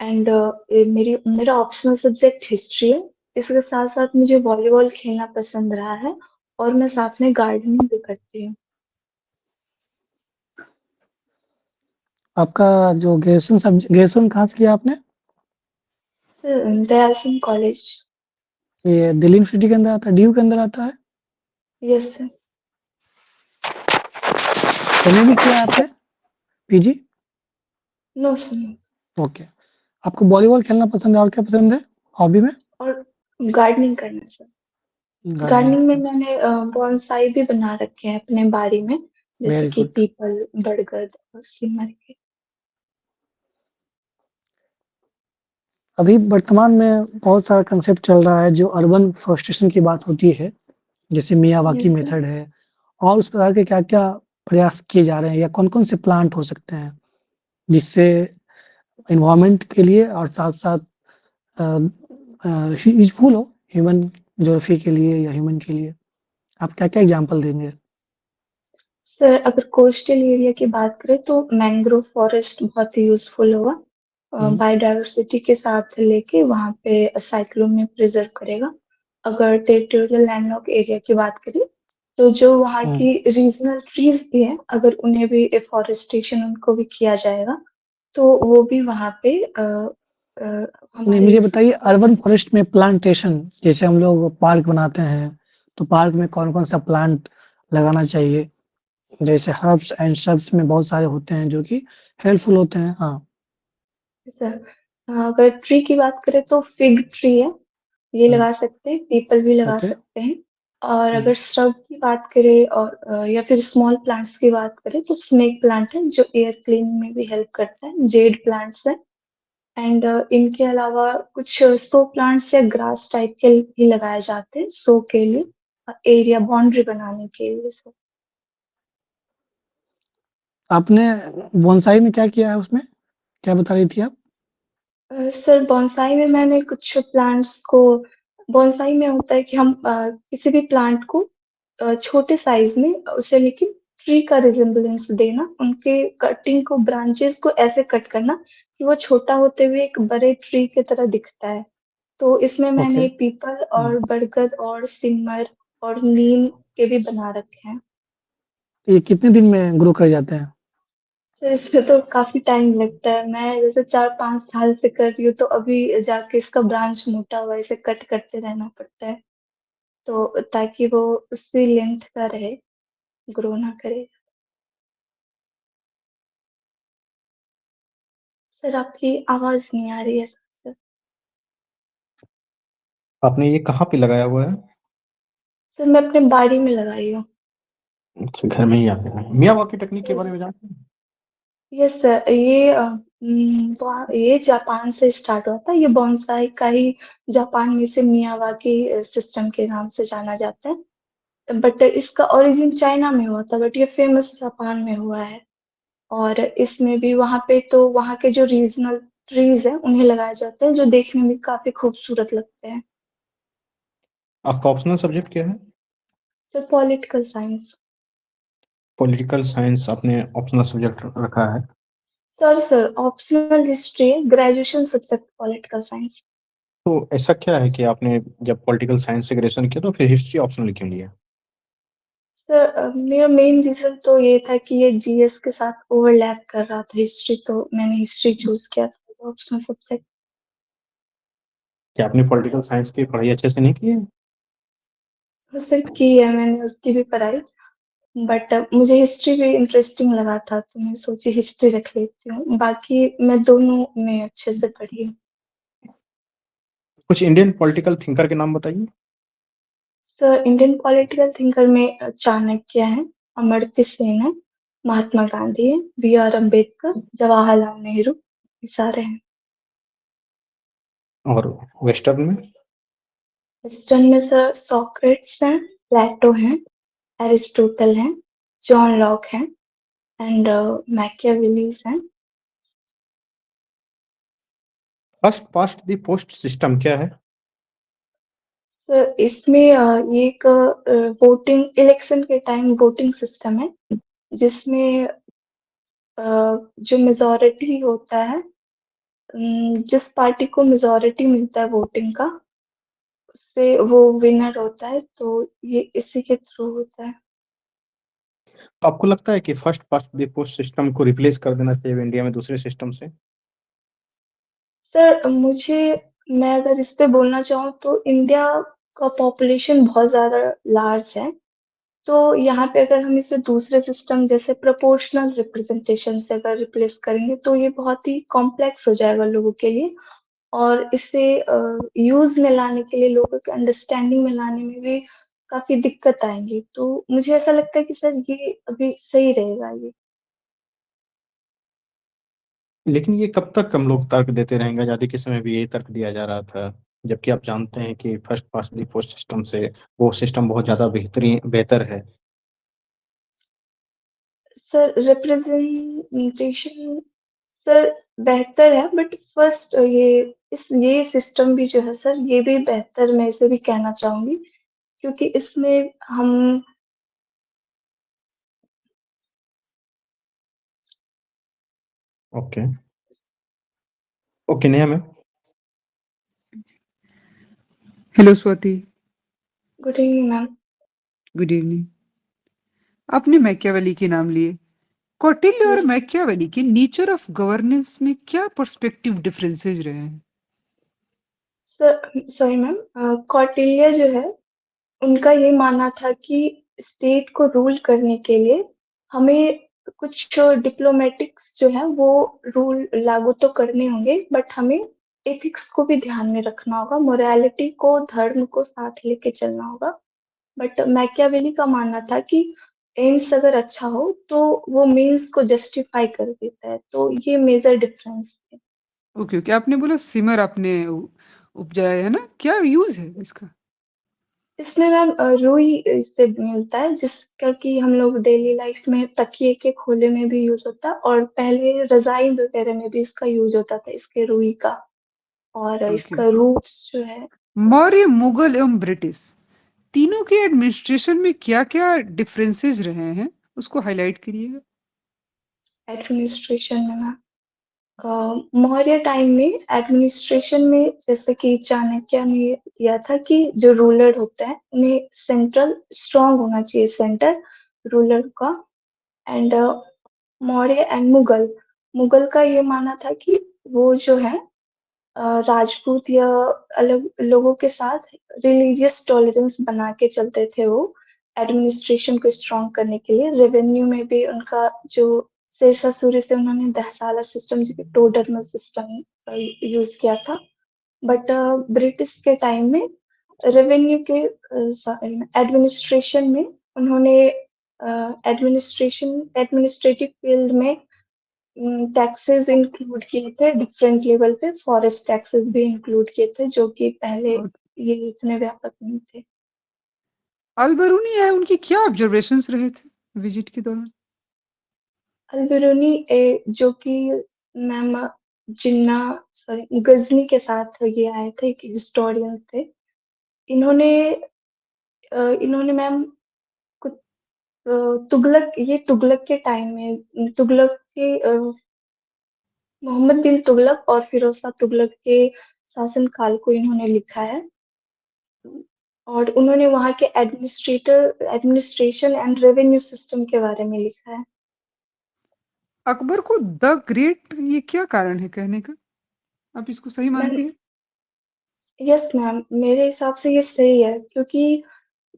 And मेरा optional subject history है। इसके साथ साथ मुझे वॉलीबॉल खेलना पसंद रहा है और मैं साथ में गार्डनिंग भी करती हूँ। आपका जो ग्रेजुएशन कहाँ से किया आपने? दयाल सिंह कॉलेज। ये दिल्ली यूनिवर्सिटी के अंदर आता है, डीयू के अंदर आता है? Yes sir. एमए भी किया है आपने? पीजी? No sir. ओके। आपको वॉलीबॉल खेलना पसंद है और क्या पसंद है हॉबी में? और गार्डनिंग करना सर। गार्डनिंग। गार्डनिंग में मैंने बॉन्साई भी बना रखे हैं अपने बाड़ी में, जैसे वेरी कि गुड। पीपल, बरगद और सिमर के। अभी वर्तमान में बहुत सारा कंसेप्ट चल रहा है जो अर्बन फॉरेस्टेशन की बात होती है, जैसे मियावाकी यस सर। मेथड है, और उस प्रकार के क्या-क्या प्रयास किए जा रहे हैं या कौन-कौन से प्लांट हो सकते हैं, जिससे एनवायरनमेंट के लिए और साथ-साथ अ यूज़फुल हो ह्यूमन ज्योग्राफी के लिए या ह्यूमन के लिए? आप क्या-क्या एग्ज़ाम्पल देंगे? सर अगर कोस्टल एरिया की बात करें तो मैंग्रोव फॉरेस्ट बहुत ही यूजफुल होगा। हुँ, बायोडायवर्सिटी के साथ लेके वहाँ पे साइक्लोन में प्रिजर्व करेगा। अगर टेरिटोरियल लैंडलॉक एरिया की बात करें तो जो वहाँ हुँ। की रीजनल ट्रीज भी हैं, अगर उन्हें भी एफॉरेस्टेशन उनको भी किया जाएगा तो वो भी वहाँ पे अ, नहीं, हमारे मुझे बताइए अर्बन फॉरेस्ट में प्लांटेशन जैसे हम लोग पार्क बनाते हैं, तो पार्क में कौन-कौन सा प्लांट लगाना चाहिए? जैसे हर्ब्स एंड श्रब्स में बहुत सारे होते हैं जो कि हेल्पफुल होते हैं। हाँ, सर अगर ट्री की बात करें तो फिग ट्री है, ये हुँ, लगा सकते हैं, पीपल भी लगा ओके, सकते हैं। और हुँ, अगर श्रब की बात करें और या फिर स्मॉल प्लांट्स की बात करें तो स्नेक प्लांट है जो एयर क्लीनिंग में भी हेल्प करता है, जेड प्लांट्स है। एंड इनके अलावा कुछ शो प्लांट्स या ग्रास टाइप के भी लगाए जाते हैं शो के लिए, एरिया बाउंड्री बनाने के लिए सर। आपने बोनसाई में क्या किया है उसमें? क्या बता रही थी आप? सर बोनसाई में मैंने कुछ प्लांट्स को, बोनसाई में होता है कि हम किसी भी प्लांट को छोटे साइज में उसे लेकिन ट्री का रिजेम्बलेंस देना, उनके कटिंग को, ब्रांचेस को ऐसे कट करना कि वो छोटा होते हुए एक बड़े ट्री की तरह दिखता है। तो इसमें ओके, मैंने पीपल हुँ, और बरगद और सिमर और नीम के भी बना रखे हैं। तो ये कितने दिन में ग्रो कर जाते हैं? सर इसमें तो काफी टाइम लगता है, मैं जैसे 4-5 साल से कर रही हूँ तो अभी जाके इसका ब्रांच मोटा हुआ है, इसे कट करते रहना पड़ता है तो ताकि वो उसी लेंथ का रहे, ग्रो ना करे। सर आपकी आवाज नहीं आ रही है सर। आपने ये कहाँ पे लगाया हुआ है? सर मैं अपने बाड़ी में लगाई हूँ। अच्छा, घर में ही आपके हैं। मियावाकी टेक्निक के बारे में जानते हैं? यस सर, ये ये जापान से स्टार्ट हुआ था, ये बोनसाई का ही जापान में से मियावाकी सिस्टम के नाम से जाना जाता है। बट इसका ओरिजिन चाइना में हुआ था, बट ये फेमस जापान में हुआ है। और इसमें भी वहाँ पे तो वहाँ के जो रीजनल ट्रीज है उन्हें लगाया जाता है जो देखने में काफी खूबसूरत लगते हैं। आपका ऑप्शनल सब्जेक्ट क्या है? Sir political science. Political science आपने ऑप्शनल सब्जेक्ट रखा है। सर ऑप्शनल हिस्ट्री है, ग्रेजुएशन सब्जेक्ट पॉलिटिकल साइंस। तो ऐसा क्या है कि आपने जब पॉलिटिकल साइंस से ग्रेजुएशन किया तो फिर हिस्ट्री ऑप्शनल क्यों लिया? सर मेरा मेन रीजन तो ये था कि ये जीएस के साथ ओवरलैप कर रहा था हिस्ट्री, तो मैंने हिस्ट्री चूज किया था ऑप्शनल सब्जेक्ट। क्या आपने पॉलिटिकल साइंस की पढ़ाई अच्छे से नहीं की है? तो सर की है मैंने उसकी भी पढ़ाई, बट मुझे हिस्ट्री भी इंटरेस्टिंग लगा था तो मैं सोची हिस्ट्री रख लेती हूँ, बाकी मैं दोनों में अच्छे से पढ़ी हूँ। कुछ इंडियन पॉलिटिकल थिंकर के नाम बताइए। सर इंडियन पॉलिटिकल थिंकर में चाणक्य है, अमर्त्य सेन है, महात्मा गांधी है, बी आर अम्बेडकर, जवाहरलाल नेहरू, ये सारे हैं। और वेस्टर्न में? वेस्टर्न में सर सॉक्रेट्स हैं, प्लेटो हैं, एरिस्टोटल हैं, जॉन लॉक हैं एंड मैकियावेलीज हैं। First past the post system क्या है? सर इसमें ये एक वोटिंग इलेक्शन के टाइम वोटिंग सिस्टम है जिसमें जो मेजोरिटी होता है जिस पार्टी को मेजॉरिटी मिलता है वोटिंग का, उससे वो विनर होता है, तो ये इसी के थ्रू होता है। तो आपको लगता है कि first past the post system को रिप्लेस कर देना चाहिए इंडिया में दूसरे सिस्टम से? सर मैं अगर इस पे बोलना चाहूँ तो इंडिया का पॉपुलेशन बहुत ज़्यादा लार्ज है, तो यहाँ पे अगर हम इसे दूसरे सिस्टम जैसे प्रोपोर्शनल रिप्रेजेंटेशन से अगर रिप्लेस करेंगे तो ये बहुत ही कॉम्प्लेक्स हो जाएगा लोगों के लिए, और इसे यूज़ में लाने के लिए, लोगों के अंडरस्टैंडिंग में लाने में भी काफ़ी दिक्कत आएँगी। तो मुझे ऐसा लगता है कि सर ये अभी सही रहेगा ये। लेकिन ये कब तक हम लोग तर्क देते रहेंगे? आज़ादी के समय भी यही तर्क दिया जा रहा था, जबकि आप जानते हैं कि first past the post system से वो सिस्टम बहुत ज़्यादा बेहतर है। सर रिप्रेजेंटेशन सर बेहतर है, बट फर्स्ट ये सिस्टम भी जो है सर ये भी बेहतर मैं इसे भी कहना चाहूँगी, क्योंकि इसमें हम okay. Okay, Neha ma'am. Hello Swati. Good evening ma'am. Good evening. आपने मैकियावेली के नाम लिए। कौटिल्य और यस मैकियावेली के नेचर ऑफ गवर्नेंस में क्या पर्सपेक्टिव डिफरेंसेस रहे हैं? सर, सॉरी मैम, कौटिल्य जो है उनका ये मानना था कि स्टेट को रूल करने के लिए हमें कुछ डिप्लोमेटिक्स जो है वो रूल लागू तो करने होंगे, बट हमें एथिक्स को भी ध्यान में रखना होगा, मोरालिटी को, धर्म को साथ लेके चलना होगा। बट मैकियावेली का मानना था कि एम्स अगर अच्छा हो तो वो मीन्स को जस्टिफाई कर देता है, तो ये मेजर डिफरेंस है। ओके ओके, आपने बोला सिमर आपने उपजाया है ना, क्या यूज है इसका? इसमें मैम रुई इससे मिलता है, जिसका कि हम लोग डेली लाइफ में तकिए के खोले में भी यूज होता है, और पहले रजाई वगैरह में भी इसका यूज होता था, इसके रुई का। और ओके। इसका रूट्स जो है मौर्य, मुगल एवं ब्रिटिश तीनों के एडमिनिस्ट्रेशन में क्या क्या डिफरेंसेस रहे हैं, उसको हाईलाइट करिएगा। एडमिनिस्ट्रेशन में मैम, मौर्य टाइम में एडमिनिस्ट्रेशन में जैसे कि चाणक्य ने दिया था कि जो रूलर होता है उन्हें सेंट्रल स्ट्रांग होना चाहिए, सेंटर रूलर का। एंड मौर्य एंड मुगल, मुगल का ये मानना था कि वो जो है राजपूत या अलग लोगों के साथ रिलीजियस टॉलरेंस बना के चलते थे वो, एडमिनिस्ट्रेशन को स्ट्रॉन्ग करने के लिए। रेवेन्यू में भी उनका जो शेरशाह सूरी से उन्होंने दहसाला सिस्टम जो कि टोडरमल सिस्टम यूज किया था। बट ब्रिटिश के टाइम में रेवेन्यू के एडमिनिस्ट्रेशन में उन्होंने एडमिनिस्ट्रेटिव फील्ड में टैक्सेस इंक्लूड किए थे डिफरेंट लेवल पे, फॉरेस्ट टैक्सेस भी इंक्लूड किए थे जो कि पहले और ये इतने व्यापक नहीं थे। अलबरूनी है, उनकी क्या ऑब्जर्वेशंस रहे थे विजिट के दौरान? अलबरूनी जो कि मैम जिन्ना सॉरी गजनी के साथ ये आए थे, एक हिस्टोरियन थे। इन्होंने इन्होंने मैम कुछ तुगलक के टाइम में, तुगलक के मोहम्मद बिन तुगलक और फिरोज शाह तुगलक के शासन काल को इन्होंने लिखा है, और उन्होंने वहाँ के एडमिनिस्ट्रेशन एंड रेवेन्यू सिस्टम के बारे में लिखा है। अकबर को द ग्रेट, ये क्या कारण है कहने का? आप इसको सही मैम मानती हैं? यस मैम, मेरे हिसाब से ये सही है, क्योंकि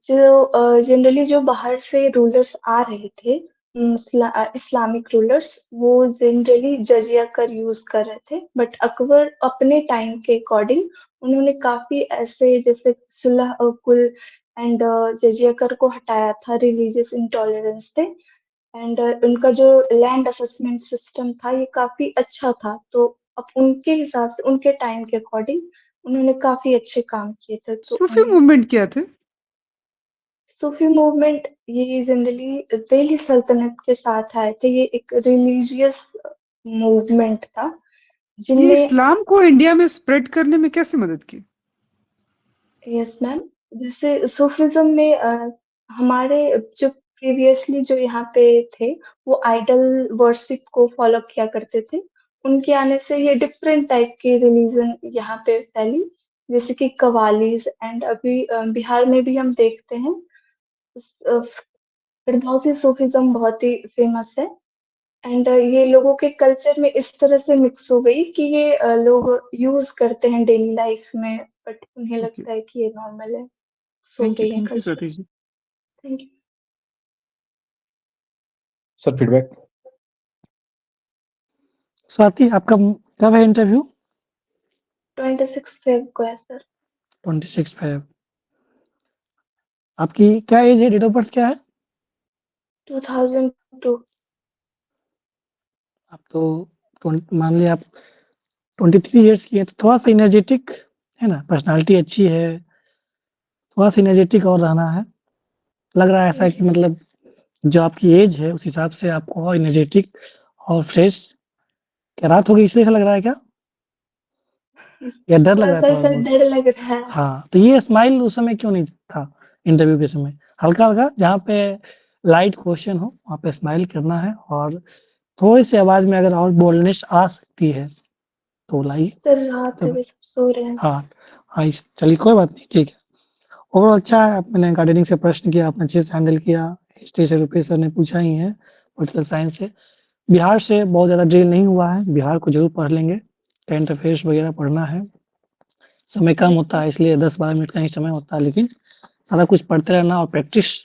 जो जनरली जो बाहर से रूलर्स आ रहे थे, इस्लामिक रूलर्स, वो जनरली जजिया कर यूज कर रहे थे, बट अकबर अपने टाइम के अकॉर्डिंग उन्होंने काफी ऐसे जैसे सुलह कुल एंड जजिया कर को हटाया था, रिलीजियस इंटॉलरेंस थे। एंड उनका जो लैंड असेसमेंट सिस्टम था ये काफी अच्छा था, तो अब उनके हिसाब से उनके टाइम के अकॉर्डिंग उन्होंने काफी अच्छे काम किए थे, तो सूफी उन्हें मूवमेंट क्या थे? सूफी मूवमेंट ये जनरली दिल्ली सल्तनत के साथ आए थे, ये एक रिलीजियस मूवमेंट था ये जिनमें इस्लाम को इंडिया में स्प्रेड करने में कैसे मदद की? यस मैम, जैसे सूफिज्म में हमारे जो प्रीवियसली जो यहाँ पे थे वो आइडल वर्शिप को फॉलो किया करते थे, उनके आने से ये डिफरेंट टाइप की रिलीजन यहाँ पे फैली, जैसे कि कव्वालीज एंड अभी बिहार में भी हम देखते हैं फिरदौसी सूफीज्म बहुत ही फेमस है एंड ये लोगों के कल्चर में इस तरह से मिक्स हो गई कि ये लोग यूज करते हैं डेली लाइफ में, बट उन्हें ओके। लगता है कि ये नॉर्मल है, सो गई है thank you culture. Swati ji. Thank you. Sir feedback. Swati, आपका कब है इंटरव्यू? 26 फेब को है सर। 26 फेब। आपकी क्या एज है, डेट ऑफ बर्थ क्या है? 2002। आप तो मान लिया आप 23 ईयर्स की है, तो थोड़ा सा एनर्जेटिक है ना, पर्सनालिटी अच्छी है, थोड़ा सा एनर्जेटिक और रहना है। लग रहा है ऐसा कि मतलब जो आपकी एज है उस हिसाब से आपको एनर्जेटिक और फ्रेश। क्या रात हो गई इसलिए ऐसा लग रहा है क्या, या डर लग थोड़ा रहा है सा थोड़ा सर बहुत? डर लग रहा है। हाँ, तो ये स्माइल उस समय क्यों नहीं था इंटरव्यू के समय? हल्का-हल्का जहाँ पे लाइट क्वेश्चन हो वहाँ पे स्माइल करना है, और थोड़ी-सी आवाज़ में अगर और बोल्डनेस आ सकती है तो लाइए। सर रात है, तब वे सब सो रहे हैं। हाँ, हाँ, इस चलिए कोई बात नहीं, ठीक है। ओवरऑल अच्छा है, आपने गार्डनिंग से प्रश्न किया, आपने अच्छे से हैंडल किया। हिस्ट्री से रुपेश सर ने पूछा ही है, पॉलिटिकल साइंस से। बिहार से बहुत ज़्यादा ड्रिल नहीं हुआ है, बिहार को ज़रूर पढ़ लेंगे, करंट अफेयर्स वगैरह पढ़ना है। समय कम यस होता सर। है इसलिए 10-12 मिनट का ही समय होता है, लेकिन सारा कुछ पढ़ते रहना और प्रैक्टिस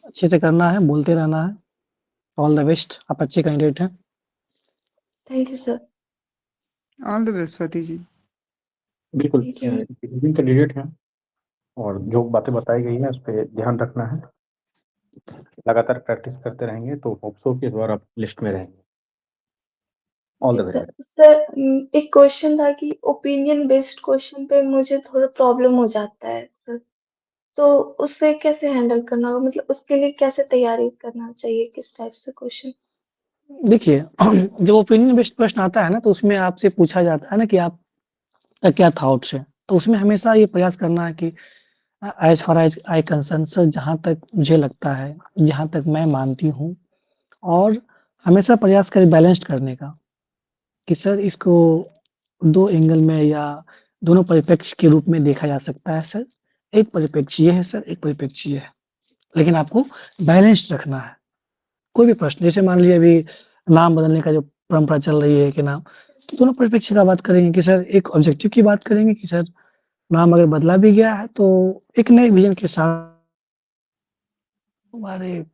अच्छे से करना है, बोलते रहना है। ऑल द बेस्ट, आप अच्छे कैंडिडेट हैं। Thank you sir. All the best Swati ji. बिल्कुल थैंक यू। कैंडिडेट हैं, और जो बातें बताई गई हैं उस पर ध्यान रखना है। लगातार प्रैक्टिस करते रहेंगे तो होप सो कि इस बार आप लिस्ट में रहेंगे। ऑल जी द वेरी सर। सर एक क्वेश्चन था कि ओपिनियन बेस्ड क्वेश्चन पे मुझे थोड़ा प्रॉब्लम हो जाता है सर, तो उससे कैसे हैंडल करना होगा, मतलब उसके लिए कैसे तैयारी करना चाहिए, किस टाइप से क्वेश्चन? देखिए जब ओपिनियन बेस्ड प्रश्न आता है ना, तो उसमें आपसे पूछा जाता है ना कि आपका क्या थॉट्स है। तो उसमें हमेशा ये प्रयास करना है कि as far as I concern sir, जहाँ तक मुझे लगता है, जहाँ तक मैं मानती हूँ, और हमेशा प्रयास करें बैलेंस्ड करने का, कि सर इसको 2 एंगल में या दोनों परिप्रेक्ष्य के रूप में देखा जा सकता है सर। एक परिप्रेक्ष्य ये है सर, एक परिप्रेक्ष्य ये है। लेकिन आपको बैलेंस्ड रखना है। कोई भी प्रश्न, जैसे मान लीजिए अभी नाम बदलने का जो परंपरा चल रही है कि नाम, तो दोनों परिप्रेक्ष्य का बात करेंगे कि सर एक ऑब्जेक्टिव की बात करेंगे कि सर नाम अगर बदला भी गया है तो एक नए विज़न के साथ हमारे